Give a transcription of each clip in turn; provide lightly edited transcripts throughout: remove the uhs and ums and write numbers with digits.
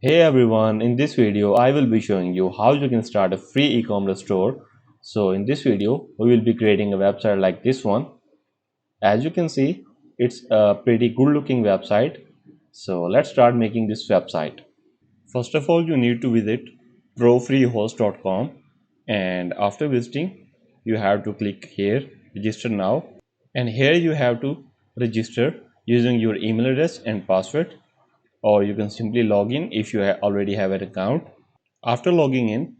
Hey everyone, in this video I will be showing you how you can start a free e-commerce store. So in this video we will be creating a website like this one. As you can see, it's a pretty good looking website. So let's start making this website. First of all, you need to visit profreehost.com, and after visiting you have to click here, register now, and here you have to register using your email address and password, or you can simply log in if you already have an account. After logging in,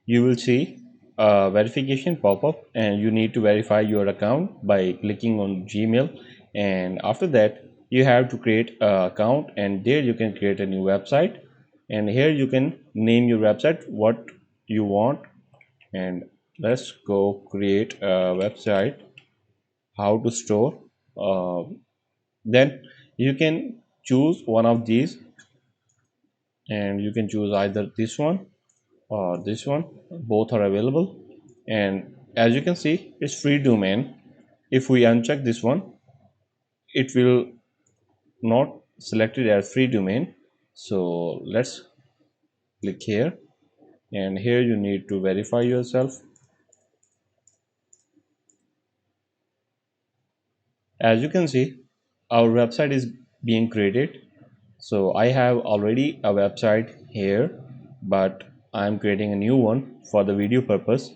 you will see a verification pop-up, and you need to verify your account by clicking on Gmail. And after that, you have to create an account, and there you can create a new website, and here you can name your website what you want. And let's go create a website, how to store. uh, then you can choose one of these, and you can choose either this one or this one. Both are available, and as you can see, it's free domain. If we uncheck this one, it will not select it as free domain. So let's click here, and here you need to verify yourself. As you can see, our website is being created. So I have already a website here, but I'm creating a new one for the video purpose.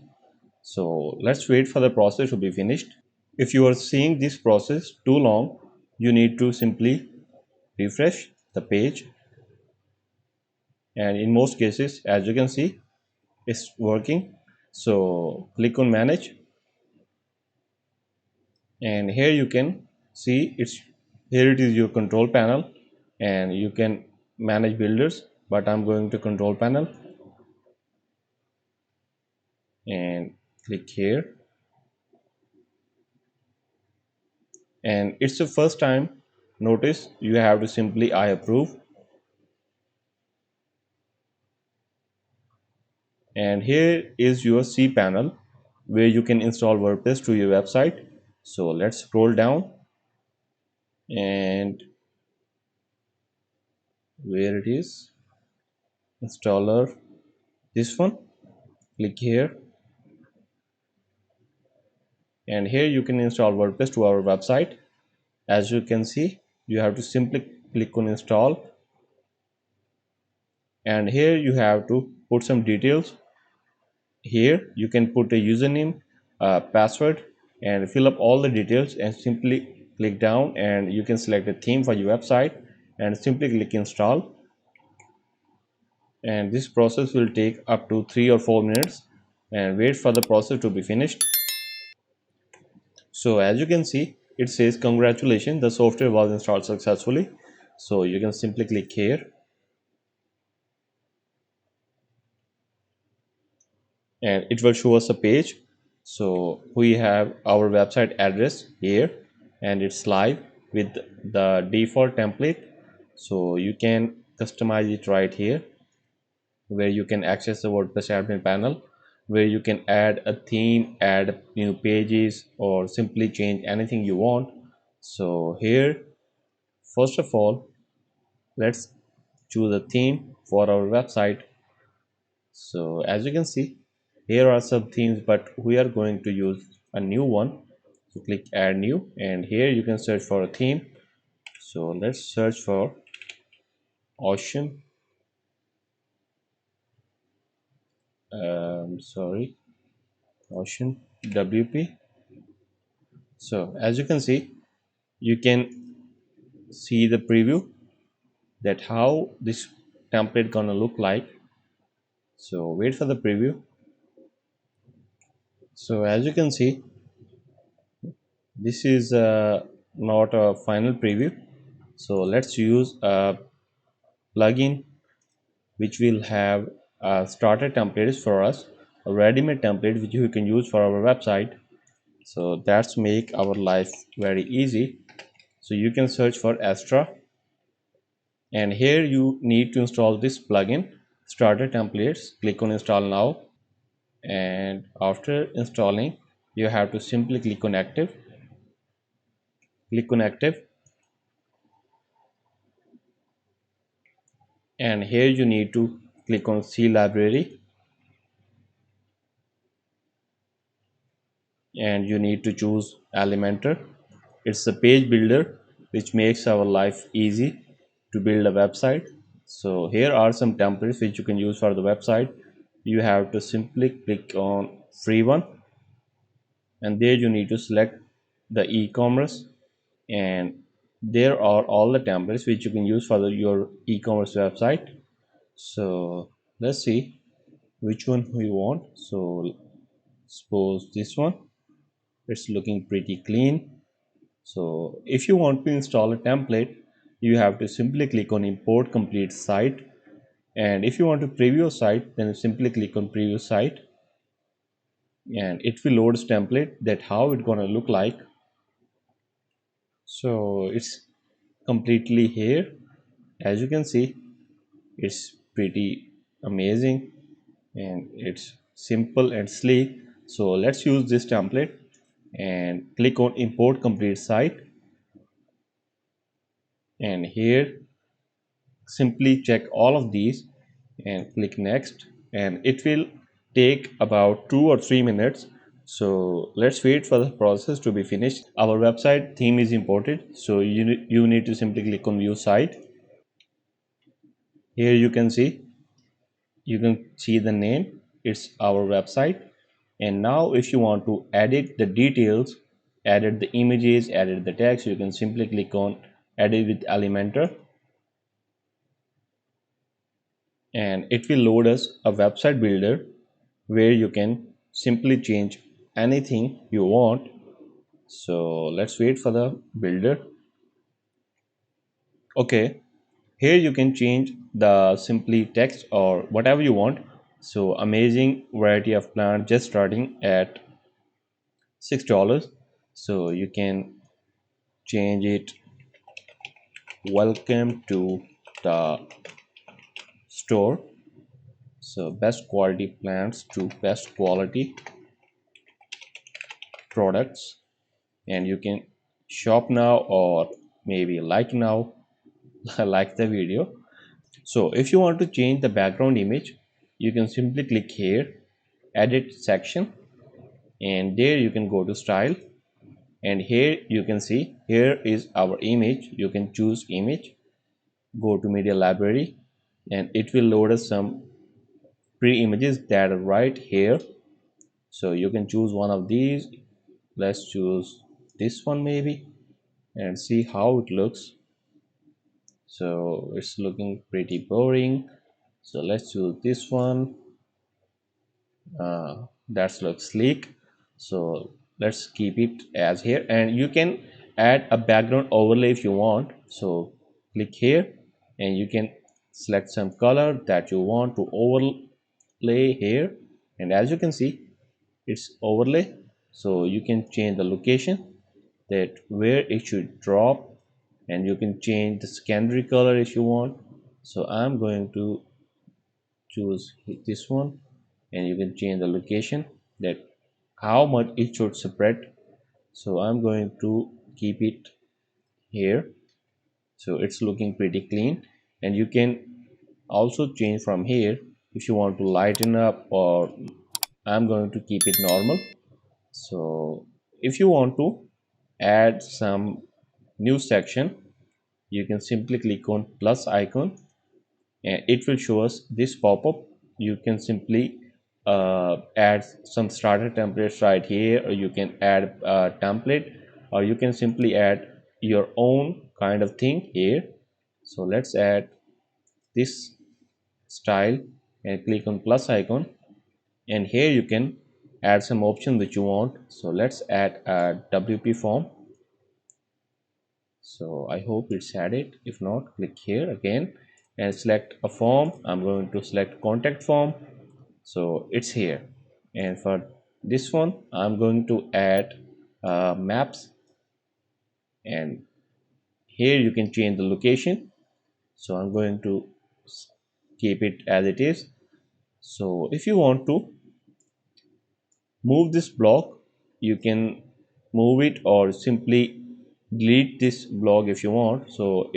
So let's wait for the process to be finished. If you are seeing this process too long, you need to simply refresh the page, and in most cases, as you can see, it's working. So click on manage, and here you can see it's here, it is your control panel, and you can manage builders, but I'm going to control panel and click here. And it's the first time, notice you have to simply I approve. And here is your cPanel, where you can install WordPress to your website. So let's scroll down, and where it is, installer, this one, click here, and here you can install WordPress to our website. As you can see, you have to simply click on install, and here you have to put some details. Here you can put a username, password, and fill up all the details, and simply click down, and you can select a theme for your website and simply click install. And this process will take up to 3 or 4 minutes, and wait for the process to be finished. So as you can see, it says congratulations, the software was installed successfully. So you can simply click here, and it will show us a page. So we have our website address here, and it's live with the default template. So you can customize it right here, where you can access the WordPress admin panel, where you can add a theme, add new pages, or simply change anything you want. So here, first of all, let's choose a theme for our website. So as you can see, here are some themes, but we are going to use a new one. So click add new, and here you can search for a theme. So let's search for ocean, sorry, ocean WP. So as you can see, you can see the preview that how this template gonna look like. So wait for the preview. So as you can see, this is not a final preview. So let's use a plugin which will have starter templates for us, a ready-made template which you can use for our website. So that's make our life very easy. So you can search for Astra, and here you need to install this plugin, starter templates. Click on install now, and after installing, you have to simply click on active. Click on active, and here you need to click on C library, and you need to choose Elementor. It's a page builder which makes our life easy to build a website. So here are some templates which you can use for the website. You have to simply click on free one, and there you need to select the e-commerce, and there are all the templates which you can use for your e-commerce website. So let's see which one we want. So suppose this one, it's looking pretty clean. So if you want to install a template, you have to simply click on import complete site, and if you want to preview a site, then simply click on preview site, and it will load a template that how it's gonna look like. So it's completely here. As you can see, it's pretty amazing and it's simple and sleek. So let's use this template and click on import complete site, and here simply check all of these and click next, and it will take about 2 or 3 minutes. So let's wait for the process to be finished. Our website theme is imported, so you need to simply click on view site. Here you can see the name, it's our website. And now if you want to edit the details, edit the images, edit the text, you can simply click on edit with Elementor, and it will load us a website builder where you can simply change anything you want. So let's wait for the builder. Okay, here you can change the simply text or whatever you want. So amazing variety of plants just starting at $6. So you can change it, welcome to the store. So best quality plants to best quality products, and you can shop now or maybe like now. Like the video. So if you want to change the background image, you can simply click here, edit section, and there you can go to style, and here you can see here is our image. You can choose image, go to media library, and it will load us some pre-images that are right here. So you can choose one of these. Let's choose this one maybe and see how it looks. So it's looking pretty boring, so let's choose this one. That looks sleek, so let's keep it as here, and you can add a background overlay if you want. So click here, and you can select some color that you want to overlay here, and as you can see, it's overlay. So you can change the location, that where it should drop, and you can change the secondary color if you want. So I'm going to choose this one, and you can change the location, that how much it should spread. So I'm going to keep it here, so it's looking pretty clean. And you can also change from here if you want to lighten up, or I'm going to keep it normal. So if you want to add some new section, you can simply click on plus icon, and it will show us this pop-up. You can simply add some starter templates right here, or you can add a template, or you can simply add your own kind of thing here. So let's add this style, and click on plus icon, and here you can add some options that you want. So let's add a WP form. So I hope it's added. If not, click here again and select a form. I'm going to select contact form, so it's here. And for this one, I'm going to add maps, and here you can change the location. So I'm going to keep it as it is. So if you want to move this block, you can move it, or simply delete this block if you want. So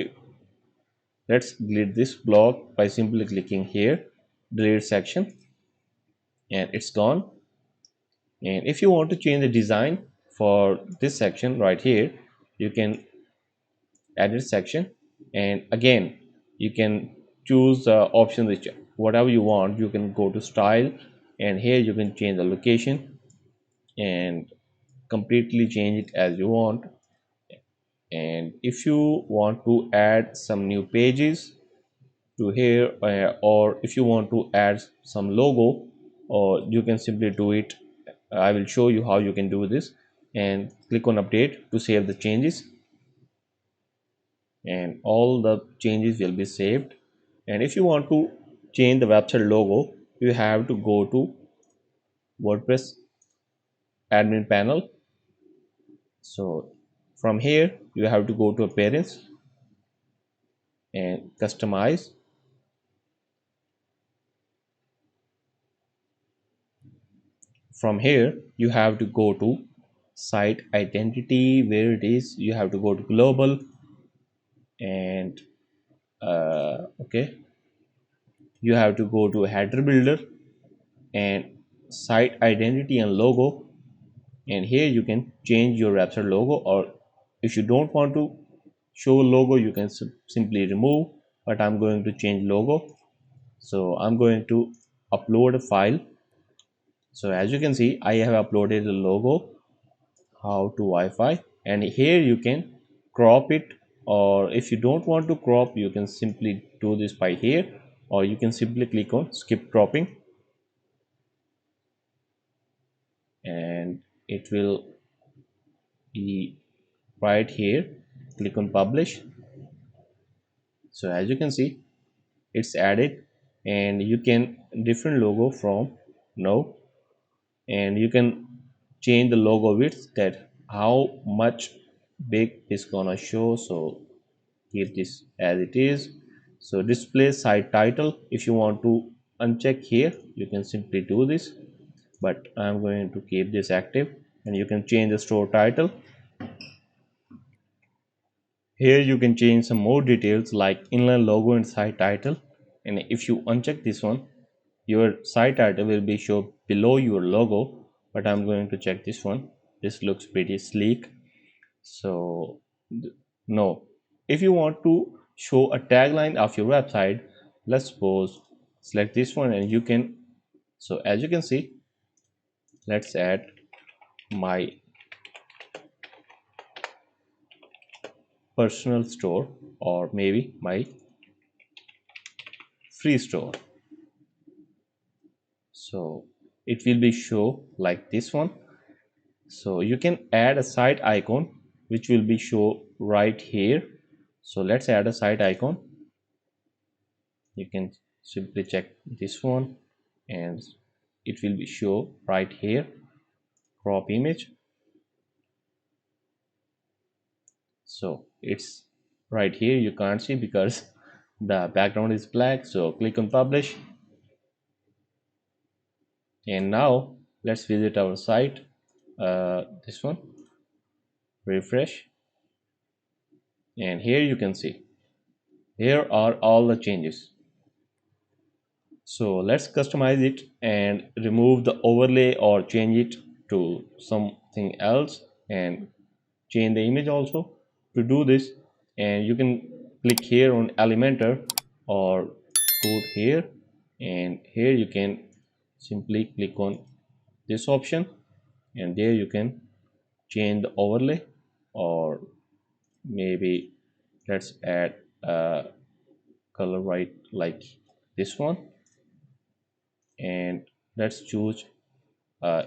let's delete this block by simply clicking here, delete section, and it's gone. And if you want to change the design for this section right here, you can edit section, and again you can choose the option which whatever you want. You can go to style, and here you can change the location and completely change it as you want. And if you want to add some new pages to here, or if you want to add some logo, or you can simply do it. I will show you how you can do this, and click on update to save the changes, and all the changes will be saved. And if you want to change the website logo, you have to go to WordPress admin panel. So from here you have to go to appearance and customize. From here you have to go to site identity, where it is you have to go to global, and okay, you have to go to header builder and site identity and logo, and here you can change your website logo, or if you don't want to show logo you can simply remove, but I'm going to change logo. So I'm going to upload a file. So as you can see, I have uploaded the logo, how to Wi-Fi, and here you can crop it, or if you don't want to crop you can simply do this by here, or you can simply click on skip cropping, and it will be right here. Click on publish. So as you can see, it's added, and you can different logo from now, and you can change the logo width, that how much big it's gonna show. So keep this as it is. So display site title, if you want to uncheck here you can simply do this, but I'm going to keep this active. And you can change the store title. Here you can change some more details like inline logo and site title, and if you uncheck this one, your site title will be shown below your logo, but I'm going to check this one. This looks pretty sleek. So no, if you want to show a tagline of your website, let's suppose select this one, and you can, so as you can see, let's add my personal store, or maybe my free store. So it will be show like this one. So you can add a site icon which will be show right here. So let's add a site icon. You can simply check this one, and it will be show right here. Crop image. So it's right here, you can't see because the background is black. So click on publish, and now let's visit our site. This one, refresh, and here you can see here are all the changes. So let's customize it and remove the overlay or change it to something else, and change the image also. To do this, and you can click here on Elementor, or go here, and here you can simply click on this option, and there you can change the overlay, or maybe let's add a color right like this one, and let's choose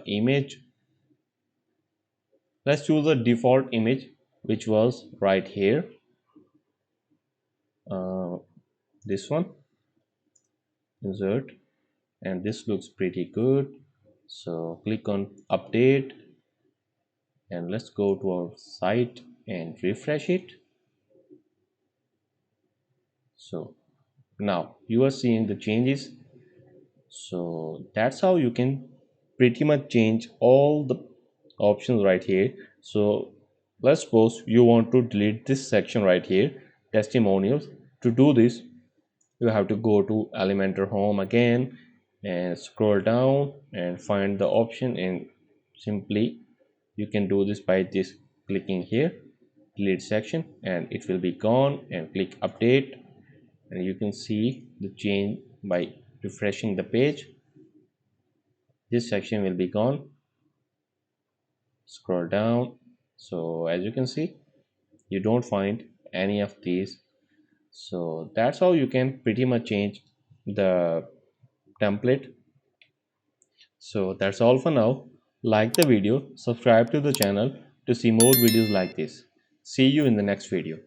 image. Let's choose a default image which was right here, uh, this one, insert, and this looks pretty good. So click on update, and let's go to our site and refresh it. So now you are seeing the changes. So that's how you can pretty much change all the options right here. So let's suppose you want to delete this section right here, testimonials. To do this, you have to go to Elementor Home again and scroll down and find the option, and simply you can do this by this clicking here delete section, and it will be gone, and click update, and you can see the change by refreshing the page. This section will be gone. Scroll down. So as you can see, you don't find any of these. So that's how you can pretty much change the template. So that's all for now. Like the video, subscribe to the channel to see more videos like this. See you in the next video.